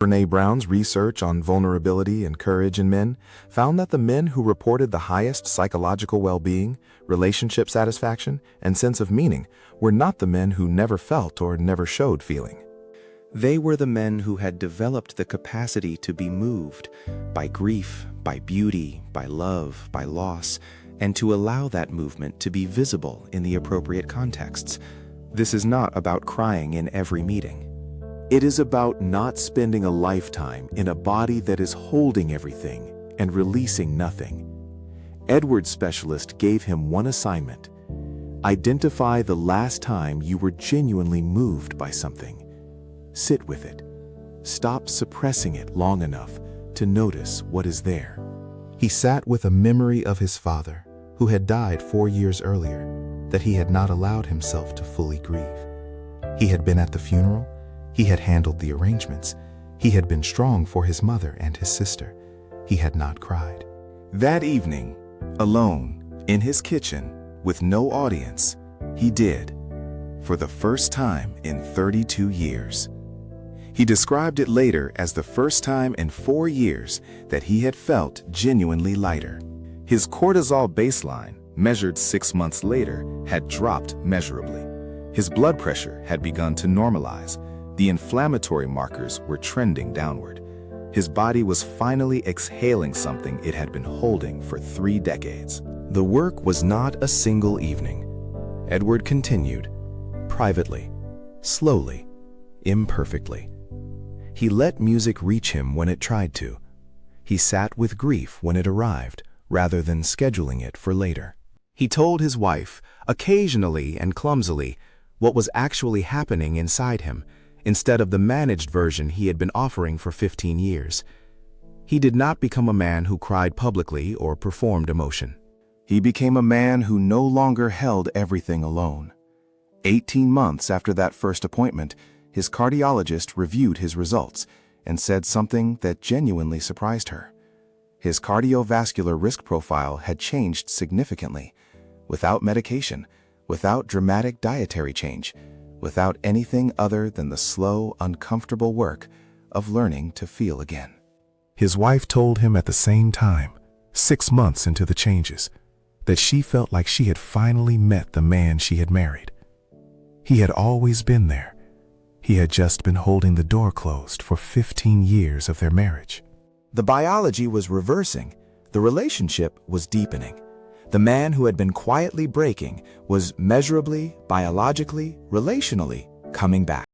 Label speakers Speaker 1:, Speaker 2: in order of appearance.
Speaker 1: Brené Brown's research on vulnerability and courage in men found that the men who reported the highest psychological well-being, relationship satisfaction, and sense of meaning were not the men who never felt or never showed feeling.
Speaker 2: They were the men who had developed the capacity to be moved by grief, by beauty, by love, by loss, and to allow that movement to be visible in the appropriate contexts. This is not about crying in every meeting.
Speaker 1: It is about not spending a lifetime in a body that is holding everything and releasing nothing. Edward's specialist gave him one assignment: identify the last time you were genuinely moved by something. Sit with it. Stop suppressing it long enough to notice what is there. He sat with a memory of his father, who had died 4 years earlier, that he had not allowed himself to fully grieve. He had been at the funeral. He had handled the arrangements. He had been strong for his mother and his sister. He had not cried. That evening, alone, in his kitchen, with no audience, he did, for the first time in 32 years. He described it later as the first time in 4 years that he had felt genuinely lighter. His cortisol baseline, measured 6 months later, had dropped measurably. His blood pressure had begun to normalize. The inflammatory markers were trending downward. His body was finally exhaling something it had been holding for 3 decades. The work was not a single evening. Edward continued, privately, slowly, imperfectly. He let music reach him when it tried to. He sat with grief when it arrived, rather than scheduling it for later. He told his wife, occasionally and clumsily, what was actually happening inside him, instead of the managed version he had been offering for 15 years. He did not become a man who cried publicly or performed emotion. He became a man who no longer held everything alone. 18 months after that first appointment, his cardiologist reviewed his results and said something that genuinely surprised her. His cardiovascular risk profile had changed significantly, without medication, without dramatic dietary change, without anything other than the slow, uncomfortable work of learning to feel again. His wife told him at the same time, 6 months into the changes, that she felt like she had finally met the man she had married. He had always been there. He had just been holding the door closed for 15 years of their marriage. The biology was reversing. The relationship was deepening. The man who had been quietly breaking was measurably, biologically, relationally coming back.